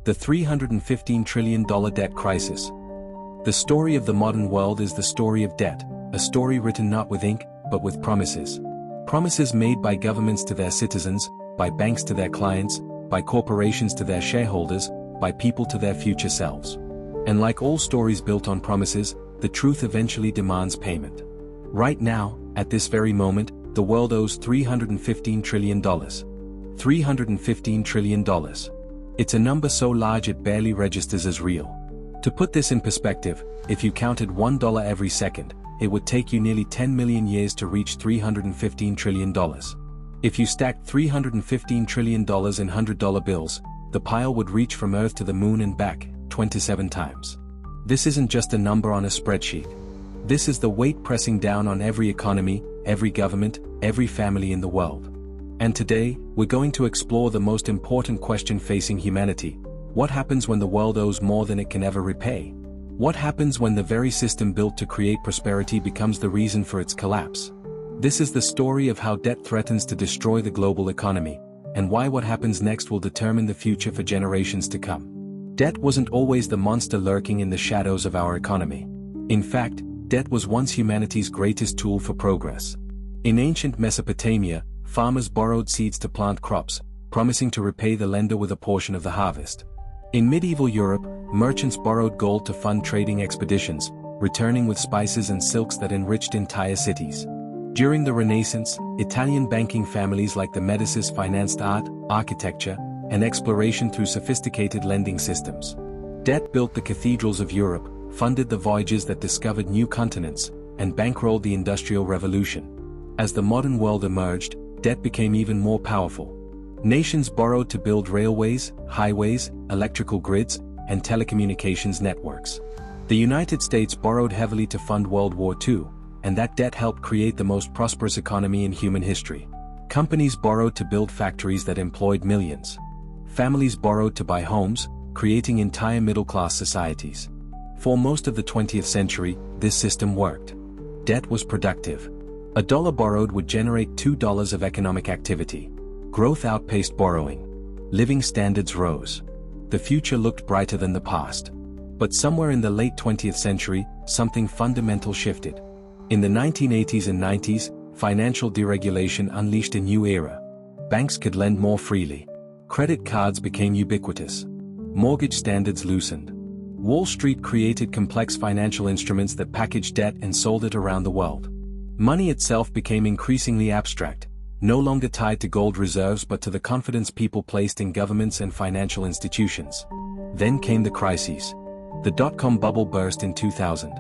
The $315 trillion debt crisis. The story of the modern world is the story of debt, a story written not with ink, but with promises. Promises made by governments to their citizens, by banks to their clients, by corporations to their shareholders, by people to their future selves. And like all stories built on promises, the truth eventually demands payment. Right now, at this very moment, the world owes $315 trillion. $315 trillion. It's a number so large it barely registers as real. To put this in perspective, if you counted $1 every second, it would take you nearly 10 million years to reach $315 trillion. If you stacked $315 trillion in $100 bills, the pile would reach from Earth to the Moon and back, 27 times. This isn't just a number on a spreadsheet. This is the weight pressing down on every economy, every government, every family in the world. And today, we're going to explore the most important question facing humanity. What happens when the world owes more than it can ever repay? What happens when the very system built to create prosperity becomes the reason for its collapse? This is the story of how debt threatens to destroy the global economy, and why what happens next will determine the future for generations to come. Debt wasn't always the monster lurking in the shadows of our economy. In fact, debt was once humanity's greatest tool for progress. In ancient Mesopotamia, farmers borrowed seeds to plant crops, promising to repay the lender with a portion of the harvest. In medieval Europe, merchants borrowed gold to fund trading expeditions, returning with spices and silks that enriched entire cities. During the Renaissance, Italian banking families like the Medicis financed art, architecture, and exploration through sophisticated lending systems. Debt built the cathedrals of Europe, funded the voyages that discovered new continents, and bankrolled the Industrial Revolution. As the modern world emerged, debt became even more powerful. Nations borrowed to build railways, highways, electrical grids, and telecommunications networks. The United States borrowed heavily to fund World War II, and that debt helped create the most prosperous economy in human history. Companies borrowed to build factories that employed millions. Families borrowed to buy homes, creating entire middle-class societies. For most of the 20th century, this system worked. Debt was productive. A dollar borrowed would generate $2 of economic activity. Growth outpaced borrowing. Living standards rose. The future looked brighter than the past. But somewhere in the late 20th century, something fundamental shifted. In the 1980s and 90s, financial deregulation unleashed a new era. Banks could lend more freely. Credit cards became ubiquitous. Mortgage standards loosened. Wall Street created complex financial instruments that packaged debt and sold it around the world. Money itself became increasingly abstract, no longer tied to gold reserves but to the confidence people placed in governments and financial institutions. Then came the crises. The dot-com bubble burst in 2000.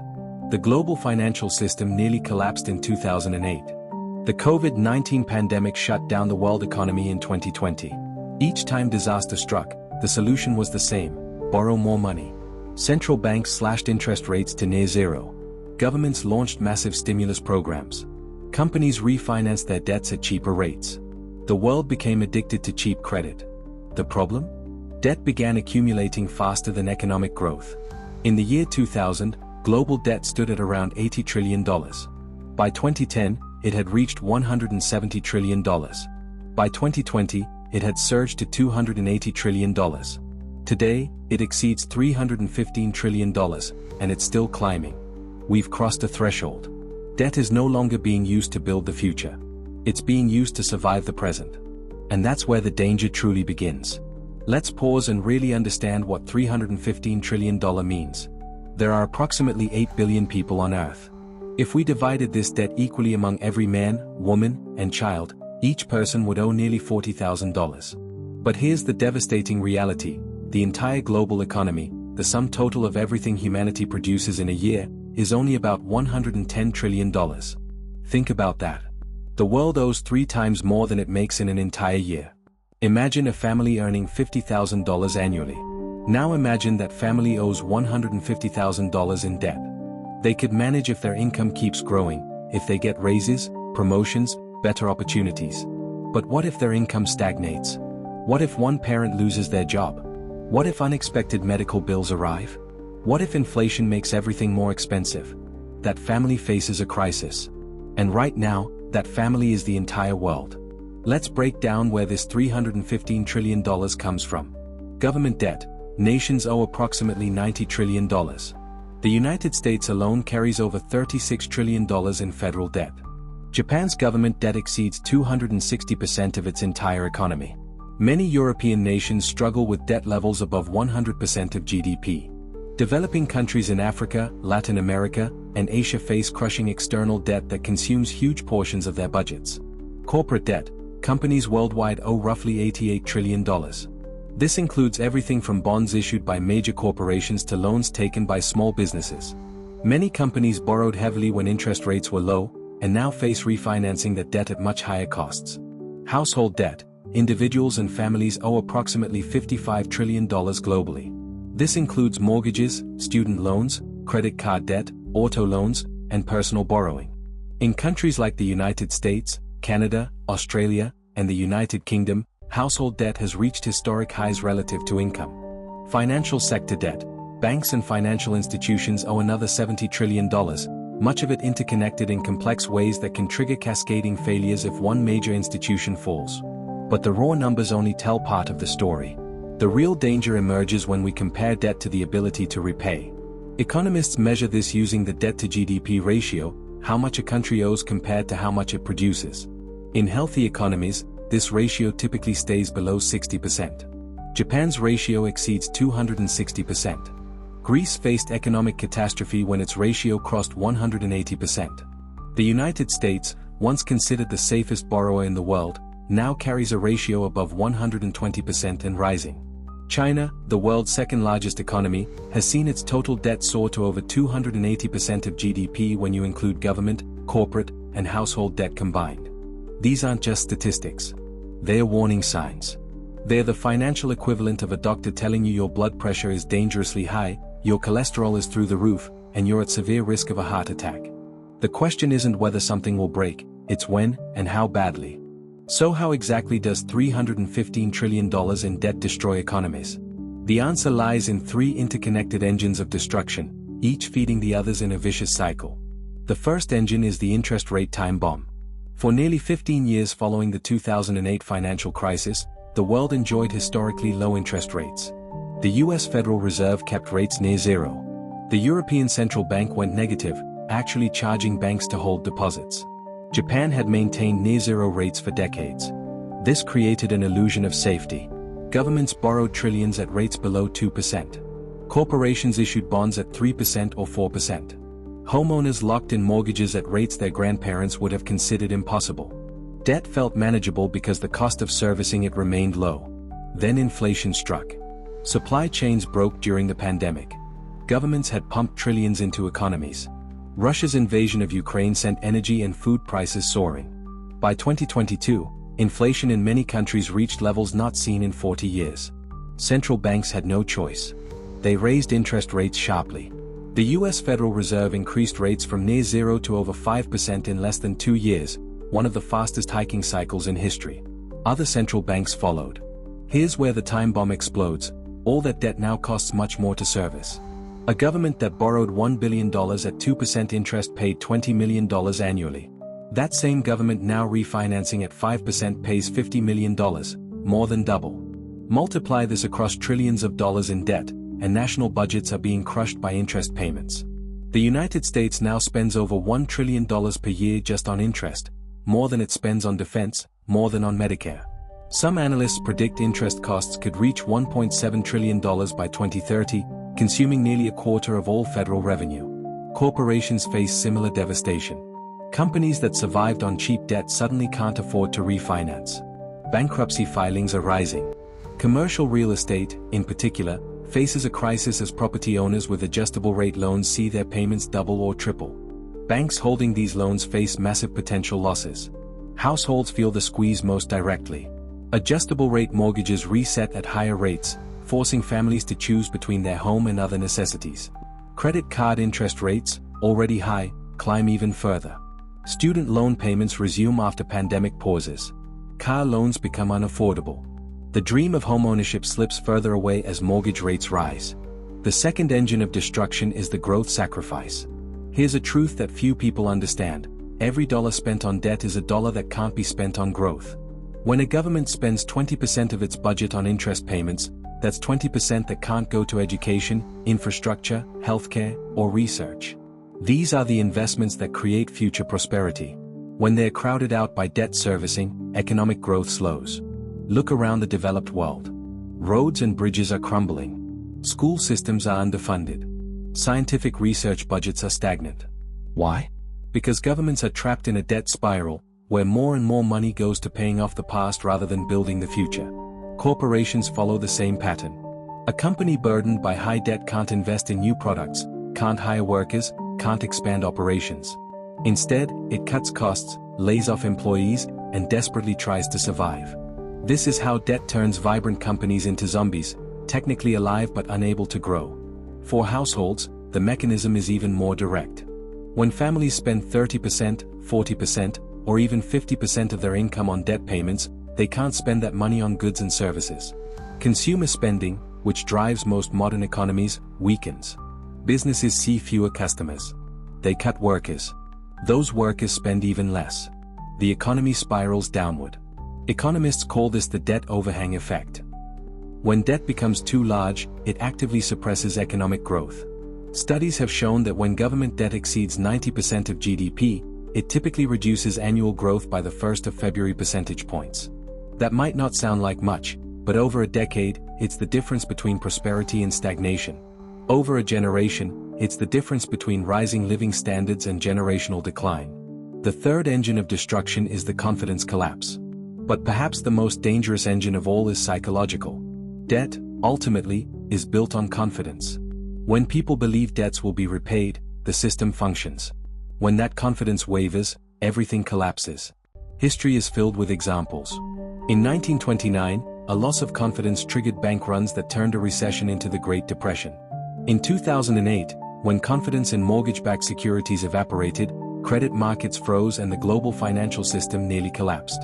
The global financial system nearly collapsed in 2008. The COVID-19 pandemic shut down the world economy in 2020. Each time disaster struck, the solution was the same: borrow more money. Central banks slashed interest rates to near zero. Governments launched massive stimulus programs. Companies refinanced their debts at cheaper rates. The world became addicted to cheap credit. The problem? Debt began accumulating faster than economic growth. In the year 2000, global debt stood at around $80 trillion. By 2010, it had reached $170 trillion. By 2020, it had surged to $280 trillion. Today, it exceeds $315 trillion, and it's still climbing. We've crossed a threshold. Debt is no longer being used to build the future. It's being used to survive the present. And that's where the danger truly begins. Let's pause and really understand what $315 trillion means. There are approximately 8 billion people on Earth. If we divided this debt equally among every man, woman, and child, each person would owe nearly $40,000. But here's the devastating reality: the entire global economy, the sum total of everything humanity produces in a year, is only about $110 trillion. Think about that. The world owes 3 times more than it makes in an entire year. Imagine a family earning $50,000 annually. Now imagine that family owes $150,000 in debt. They could manage if their income keeps growing, if they get raises, promotions, better opportunities. But what if their income stagnates? What if one parent loses their job? What if unexpected medical bills arrive? What if inflation makes everything more expensive? That family faces a crisis. And right now, that family is the entire world. Let's break down where this $315 trillion comes from. Government debt. nations owe approximately $90 trillion. The United States alone carries over $36 trillion in federal debt. Japan's government debt exceeds 260% of its entire economy. Many European nations struggle with debt levels above 100% of GDP. Developing countries in Africa, Latin America, and Asia face crushing external debt that consumes huge portions of their budgets. Corporate debt. Companies worldwide owe roughly $88 trillion. This includes everything from bonds issued by major corporations to loans taken by small businesses. Many companies borrowed heavily when interest rates were low, and now face refinancing that debt at much higher costs. Household debt. Individuals and families owe approximately $55 trillion globally. This includes mortgages, student loans, credit card debt, auto loans, and personal borrowing. In countries like the United States, Canada, Australia, and the United Kingdom, household debt has reached historic highs relative to income. Financial sector debt. Banks and financial institutions owe another $70 trillion, much of it interconnected in complex ways that can trigger cascading failures if one major institution falls. But the raw numbers only tell part of the story. The real danger emerges when we compare debt to the ability to repay. Economists measure this using the debt-to-GDP ratio, how much a country owes compared to how much it produces. In healthy economies, this ratio typically stays below 60%. Japan's ratio exceeds 260%. Greece faced economic catastrophe when its ratio crossed 180%. The United States, once considered the safest borrower in the world, now carries a ratio above 120% and rising. China, the world's second-largest economy, has seen its total debt soar to over 280% of GDP when you include government, corporate, and household debt combined. These aren't just statistics. They're warning signs. They're the financial equivalent of a doctor telling you your blood pressure is dangerously high, your cholesterol is through the roof, and you're at severe risk of a heart attack. The question isn't whether something will break, it's when, and how badly. So how exactly does $315 trillion in debt destroy economies? The answer lies in three interconnected engines of destruction, each feeding the others in a vicious cycle. The first engine is the interest rate time bomb. For nearly 15 years following the 2008 financial crisis, the world enjoyed historically low interest rates. The US Federal Reserve kept rates near zero. The European Central Bank went negative, actually charging banks to hold deposits. Japan had maintained near-zero rates for decades. This created an illusion of safety. Governments borrowed trillions at rates below 2%. Corporations issued bonds at 3% or 4%. Homeowners locked in mortgages at rates their grandparents would have considered impossible. Debt felt manageable because the cost of servicing it remained low. Then inflation struck. Supply chains broke during the pandemic. Governments had pumped trillions into economies. Russia's invasion of Ukraine sent energy and food prices soaring. By 2022, inflation in many countries reached levels not seen in 40 years. Central banks had no choice. They raised interest rates sharply. The US Federal Reserve increased rates from near zero to over 5% in less than 2 years, one of the fastest hiking cycles in history. Other central banks followed. Here's where the time bomb explodes. All that debt now costs much more to service. A government that borrowed $1 billion at 2% interest paid $20 million annually. That same government now refinancing at 5% pays $50 million, more than double. Multiply this across trillions of dollars in debt, and national budgets are being crushed by interest payments. The United States now spends over $1 trillion per year just on interest, more than it spends on defense, more than on Medicare. Some analysts predict interest costs could reach $1.7 trillion by 2030, consuming nearly a quarter of all federal revenue. Corporations face similar devastation. Companies that survived on cheap debt suddenly can't afford to refinance. Bankruptcy filings are rising. Commercial real estate, in particular, faces a crisis as property owners with adjustable-rate loans see their payments double or triple. Banks holding these loans face massive potential losses. Households feel the squeeze most directly. Adjustable-rate mortgages reset at higher rates, forcing families to choose between their home and other necessities. Credit card interest rates, already high, climb even further. Student loan payments resume after pandemic pauses. Car loans become unaffordable. The dream of homeownership slips further away as mortgage rates rise. The second engine of destruction is the growth sacrifice. Here's a truth that few people understand. Every dollar spent on debt is a dollar that can't be spent on growth. When a government spends 20% of its budget on interest payments, That's 20% that can't go to education, infrastructure, healthcare, or research. These are the investments that create future prosperity. When they're crowded out by debt servicing, economic growth slows. Look around the developed world. Roads and bridges are crumbling. School systems are underfunded. Scientific research budgets are stagnant. Why? Because governments are trapped in a debt spiral, where more and more money goes to paying off the past rather than building the future. Corporations follow the same pattern. A company burdened by high debt can't invest in new products, can't hire workers, can't expand operations. Instead, it cuts costs, lays off employees, and desperately tries to survive. This is how debt turns vibrant companies into zombies, technically alive but unable to grow. For households, the mechanism is even more direct. When families spend 30%, 40%, or even 50% of their income on debt payments, they can't spend that money on goods and services. Consumer spending, which drives most modern economies, weakens. Businesses see fewer customers. They cut workers. Those workers spend even less. The economy spirals downward. Economists call this the debt overhang effect. When debt becomes too large, it actively suppresses economic growth. Studies have shown that when government debt exceeds 90% of GDP, it typically reduces annual growth by the 1st of February percentage points. That might not sound like much, but over a decade, it's the difference between prosperity and stagnation. Over a generation, it's the difference between rising living standards and generational decline. The third engine of destruction is the confidence collapse. But perhaps the most dangerous engine of all is psychological. Debt, ultimately, is built on confidence. When people believe debts will be repaid, the system functions. When that confidence wavers, everything collapses. History is filled with examples. In 1929, a loss of confidence triggered bank runs that turned a recession into the Great Depression. In 2008, when confidence in mortgage-backed securities evaporated, credit markets froze and the global financial system nearly collapsed.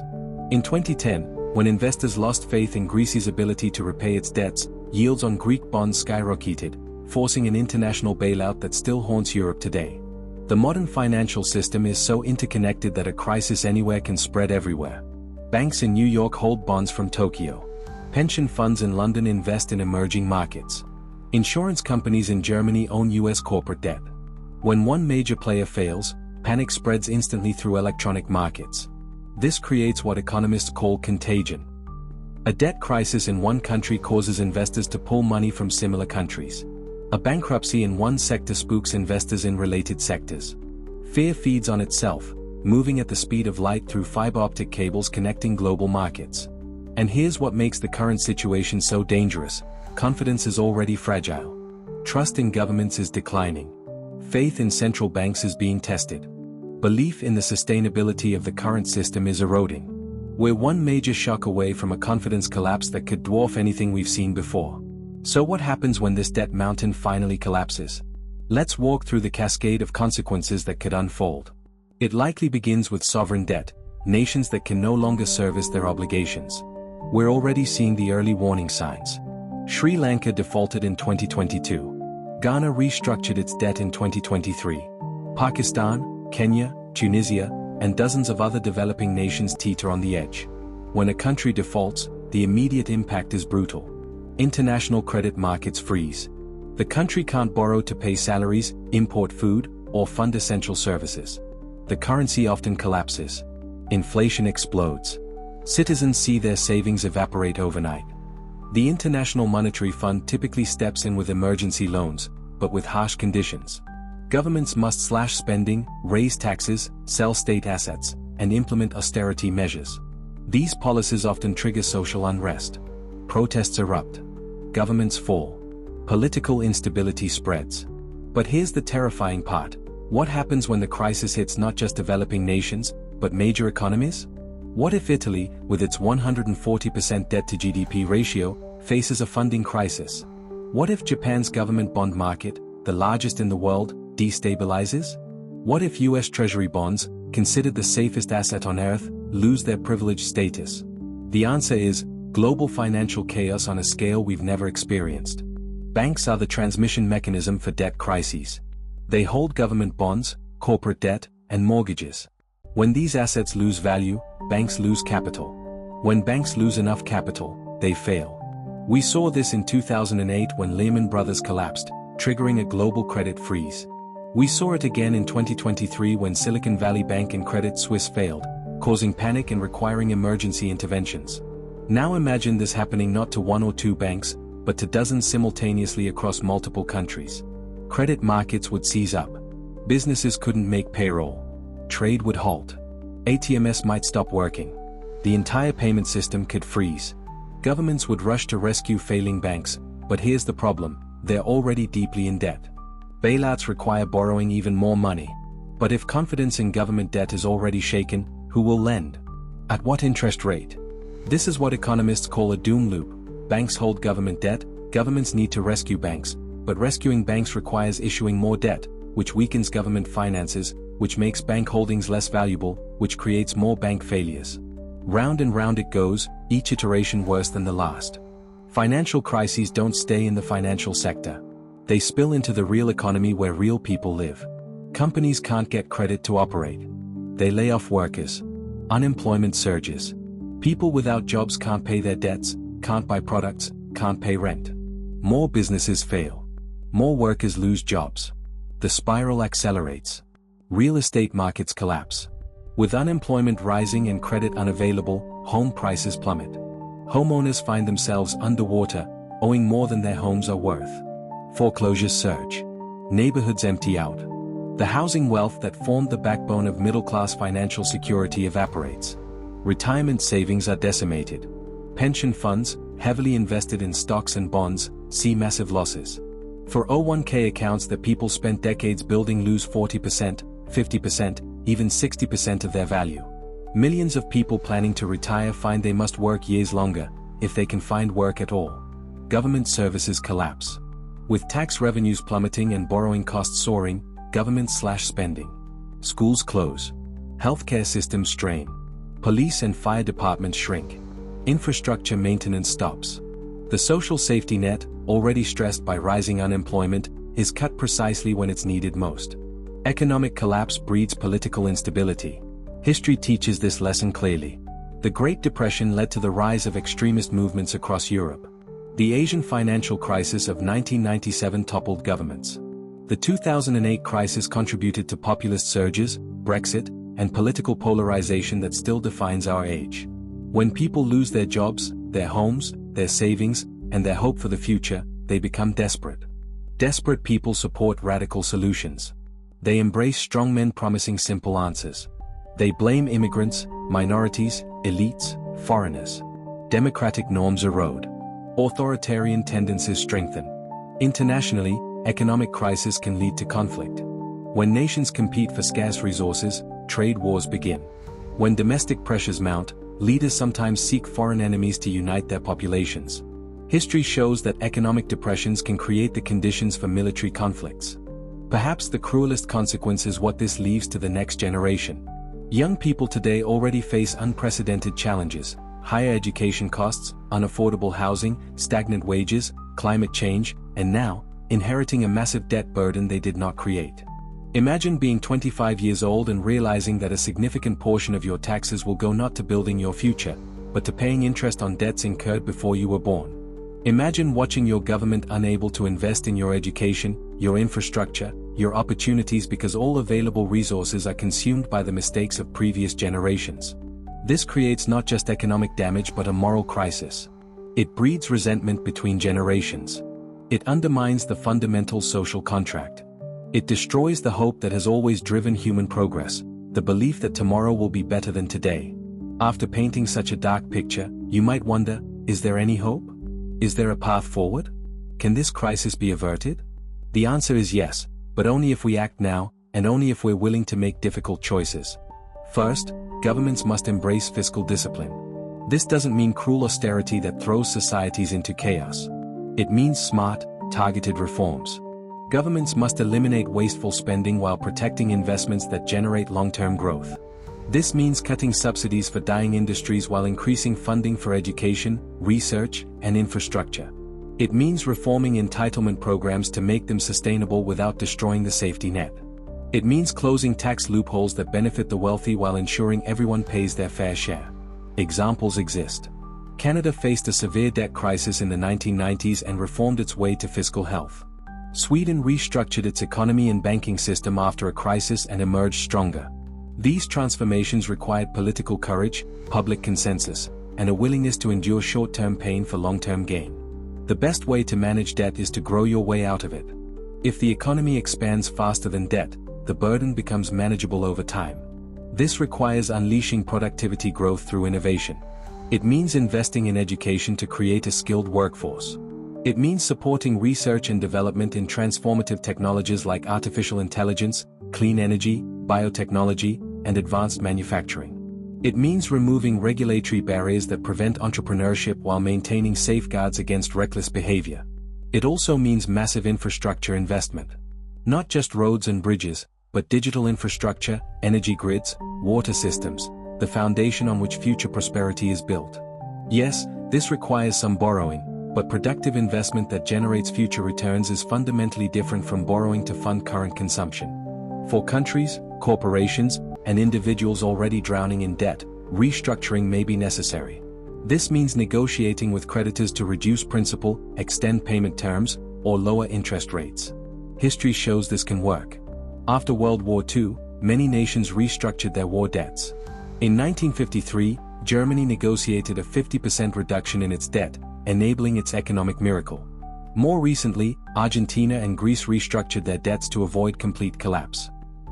In 2010, when investors lost faith in Greece's ability to repay its debts, yields on Greek bonds skyrocketed, forcing an international bailout that still haunts Europe today. The modern financial system is so interconnected that a crisis anywhere can spread everywhere. Banks in New York hold bonds from Tokyo. Pension funds in London invest in emerging markets. Insurance companies in Germany own US corporate debt. When one major player fails, panic spreads instantly through electronic markets. This creates what economists call contagion. A debt crisis in one country causes investors to pull money from similar countries. A bankruptcy in one sector spooks investors in related sectors. Fear feeds on itself, moving at the speed of light through fiber optic cables connecting global markets. And here's what makes the current situation so dangerous. Confidence is already fragile. Trust in governments is declining. Faith in central banks is being tested. Belief in the sustainability of the current system is eroding. We're one major shock away from a confidence collapse that could dwarf anything we've seen before. So what happens when this debt mountain finally collapses? Let's walk through the cascade of consequences that could unfold. It likely begins with sovereign debt, nations that can no longer service their obligations. We're already seeing the early warning signs. Sri Lanka defaulted in 2022. Ghana restructured its debt in 2023. Pakistan, Kenya, Tunisia, and dozens of other developing nations teeter on the edge. When a country defaults, the immediate impact is brutal. International credit markets freeze. The country can't borrow to pay salaries, import food, or fund essential services. The currency often collapses. Inflation explodes. Citizens see their savings evaporate overnight. The International Monetary Fund typically steps in with emergency loans, but with harsh conditions. Governments must slash spending, raise taxes, sell state assets, and implement austerity measures. These policies often trigger social unrest. Protests erupt. Governments fall. Political instability spreads. But here's the terrifying part. What happens when the crisis hits not just developing nations, but major economies? What if Italy, with its 140% debt to GDP ratio, faces a funding crisis? What if Japan's government bond market, the largest in the world, destabilizes? What if US Treasury bonds, considered the safest asset on earth, lose their privileged status? The answer is global financial chaos on a scale we've never experienced. Banks are the transmission mechanism for debt crises. They hold government bonds, corporate debt, and mortgages. When these assets lose value, banks lose capital. When banks lose enough capital, they fail. We saw this in 2008 when Lehman Brothers collapsed, triggering a global credit freeze. We saw it again in 2023 when Silicon Valley Bank and Credit Suisse failed, causing panic and requiring emergency interventions. Now imagine this happening not to one or two banks, but to dozens simultaneously across multiple countries. Credit markets would seize up. Businesses couldn't make payroll. Trade would halt. ATMs might stop working. The entire payment system could freeze. Governments would rush to rescue failing banks, but here's the problem: they're already deeply in debt. Bailouts require borrowing even more money. But if confidence in government debt is already shaken, who will lend? At what interest rate? This is what economists call a doom loop. Banks hold government debt, governments need to rescue banks, but rescuing banks requires issuing more debt, which weakens government finances, which makes bank holdings less valuable, which creates more bank failures. Round and round it goes, each iteration worse than the last. Financial crises don't stay in the financial sector. They spill into the real economy where real people live. Companies can't get credit to operate. They lay off workers. Unemployment surges. People without jobs can't pay their debts, can't buy products, can't pay rent. More businesses fail. More workers lose jobs. The spiral accelerates. Real estate markets collapse. With unemployment rising and credit unavailable, home prices plummet. Homeowners find themselves underwater, owing more than their homes are worth. Foreclosures surge. Neighborhoods empty out. The housing wealth that formed the backbone of middle-class financial security evaporates. Retirement savings are decimated. Pension funds, heavily invested in stocks and bonds, see massive losses. 401k accounts that people spent decades building lose 40%, 50%, even 60% of their value. Millions of people planning to retire find they must work years longer, if they can find work at all. Government services collapse. With tax revenues plummeting and borrowing costs soaring, governments slash spending. Schools close. Healthcare systems strain. Police and fire departments shrink. Infrastructure maintenance stops. The social safety net, already stressed by rising unemployment, is cut precisely when it's needed most. Economic collapse breeds political instability. History teaches this lesson clearly. The Great Depression led to the rise of extremist movements across Europe. The Asian financial crisis of 1997 toppled governments. The 2008 crisis contributed to populist surges, Brexit, and political polarization that still defines our age. When people lose their jobs, their homes, their savings, and their hope for the future, they become desperate. Desperate people support radical solutions. They embrace strongmen promising simple answers. They blame immigrants, minorities, elites, foreigners. Democratic norms erode. Authoritarian tendencies strengthen. Internationally, economic crisis can lead to conflict. When nations compete for scarce resources, trade wars begin. When domestic pressures mount, leaders sometimes seek foreign enemies to unite their populations. History shows that economic depressions can create the conditions for military conflicts. Perhaps the cruelest consequence is what this leaves to the next generation. Young people today already face unprecedented challenges: higher education costs, unaffordable housing, stagnant wages, climate change, and now, inheriting a massive debt burden they did not create. Imagine being 25 years old and realizing that a significant portion of your taxes will go not to building your future, but to paying interest on debts incurred before you were born. Imagine watching your government unable to invest in your education, your infrastructure, your opportunities because all available resources are consumed by the mistakes of previous generations. This creates not just economic damage but a moral crisis. It breeds resentment between generations. It undermines the fundamental social contract. It destroys the hope that has always driven human progress, the belief that tomorrow will be better than today. After painting such a dark picture, you might wonder, is there any hope? Is there a path forward? Can this crisis be averted? The answer is yes, but only if we act now, and only if we're willing to make difficult choices. First, governments must embrace fiscal discipline. This doesn't mean cruel austerity that throws societies into chaos. It means smart, targeted reforms. Governments must eliminate wasteful spending while protecting investments that generate long-term growth. This means cutting subsidies for dying industries while increasing funding for education, research, and infrastructure. It means reforming entitlement programs to make them sustainable without destroying the safety net. It means closing tax loopholes that benefit the wealthy while ensuring everyone pays their fair share. Examples exist. Canada faced a severe debt crisis in the 1990s and reformed its way to fiscal health. Sweden restructured its economy and banking system after a crisis and emerged stronger. These transformations required political courage, public consensus, and a willingness to endure short-term pain for long-term gain. The best way to manage debt is to grow your way out of it. If the economy expands faster than debt, the burden becomes manageable over time. This requires unleashing productivity growth through innovation. It means investing in education to create a skilled workforce. It means supporting research and development in transformative technologies like artificial intelligence, clean energy, biotechnology, and advanced manufacturing. It means removing regulatory barriers that prevent entrepreneurship while maintaining safeguards against reckless behavior. It also means massive infrastructure investment. Not just roads and bridges, but digital infrastructure, energy grids, water systems, the foundation on which future prosperity is built. Yes, this requires some borrowing, but productive investment that generates future returns is fundamentally different from borrowing to fund current consumption. For countries, corporations, and individuals already drowning in debt, restructuring may be necessary. This means negotiating with creditors to reduce principal, extend payment terms, or lower interest rates. History shows this can work. After World War II, many nations restructured their war debts. In 1953, Germany negotiated a 50% reduction in its debt, enabling its economic miracle. More recently, Argentina and Greece restructured their debts to avoid complete collapse.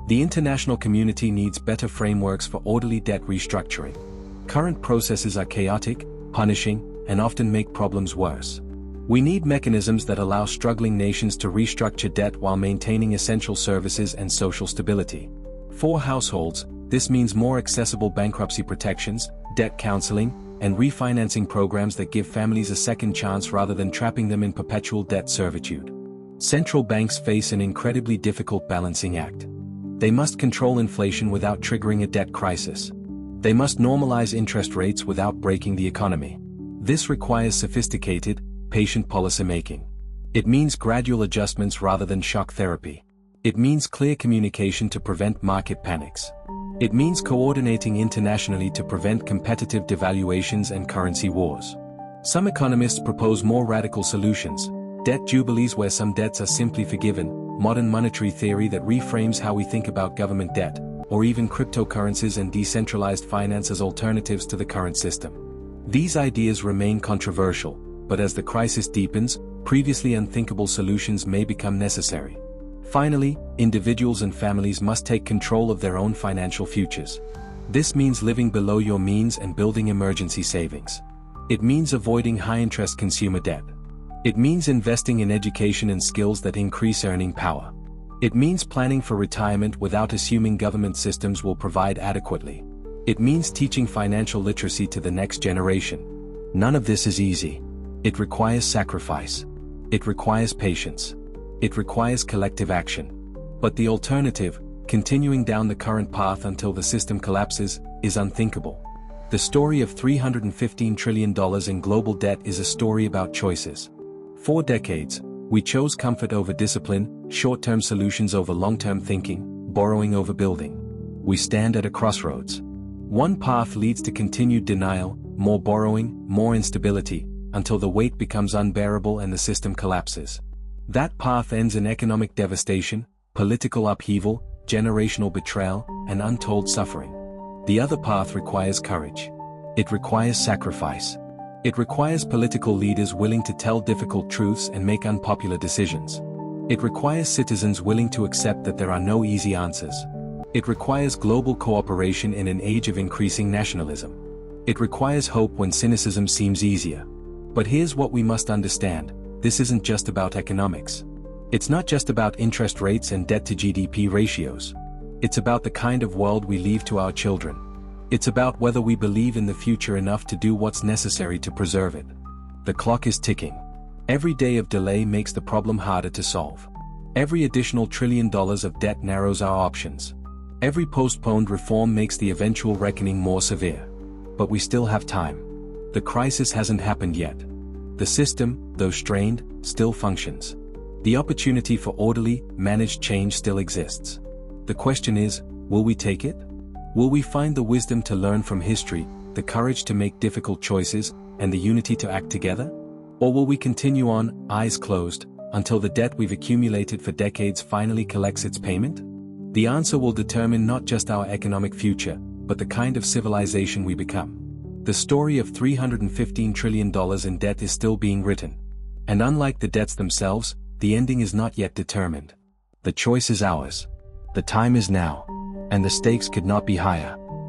The international community needs better frameworks for orderly debt restructuring. Current processes are chaotic, punishing, and often make problems worse. We need mechanisms that allow struggling nations to restructure debt while maintaining essential services and social stability. For households, this means more accessible bankruptcy protections, debt counseling, and refinancing programs that give families a second chance rather than trapping them in perpetual debt servitude. Central banks face an incredibly difficult balancing act. They must control inflation without triggering a debt crisis. They must normalize interest rates without breaking the economy. This requires sophisticated, patient policymaking. It means gradual adjustments rather than shock therapy. It means clear communication to prevent market panics. It means coordinating internationally to prevent competitive devaluations and currency wars. Some economists propose more radical solutions: debt jubilees where some debts are simply forgiven, modern monetary theory that reframes how we think about government debt, or even cryptocurrencies and decentralized finance as alternatives to the current system. These ideas remain controversial, but as the crisis deepens, previously unthinkable solutions may become necessary. Finally, individuals and families must take control of their own financial futures. This means living below your means and building emergency savings. It means avoiding high-interest consumer debt. It means investing in education and skills that increase earning power. It means planning for retirement without assuming government systems will provide adequately. It means teaching financial literacy to the next generation. None of this is easy. It requires sacrifice. It requires patience. It requires collective action. But the alternative, continuing down the current path until the system collapses, is unthinkable. The story of $315 trillion in global debt is a story about choices. For decades, we chose comfort over discipline, short-term solutions over long-term thinking, borrowing over building. We stand at a crossroads. One path leads to continued denial, more borrowing, more instability, until the weight becomes unbearable and the system collapses. That path ends in economic devastation, political upheaval, generational betrayal, and untold suffering. The other path requires courage. It requires sacrifice. It requires political leaders willing to tell difficult truths and make unpopular decisions. It requires citizens willing to accept that there are no easy answers. It requires global cooperation in an age of increasing nationalism. It requires hope when cynicism seems easier. But here's what we must understand: this isn't just about economics. It's not just about interest rates and debt to GDP ratios. It's about the kind of world we leave to our children. It's about whether we believe in the future enough to do what's necessary to preserve it. The clock is ticking. Every day of delay makes the problem harder to solve. Every additional $1 trillion of debt narrows our options. Every postponed reform makes the eventual reckoning more severe. But we still have time. The crisis hasn't happened yet. The system, though strained, still functions. The opportunity for orderly, managed change still exists. The question is, will we take it? Will we find the wisdom to learn from history, the courage to make difficult choices, and the unity to act together? Or will we continue on, eyes closed, until the debt we've accumulated for decades finally collects its payment? The answer will determine not just our economic future, but the kind of civilization we become. The story of $315 trillion in debt is still being written. And unlike the debts themselves, the ending is not yet determined. The choice is ours. The time is now. And the stakes could not be higher.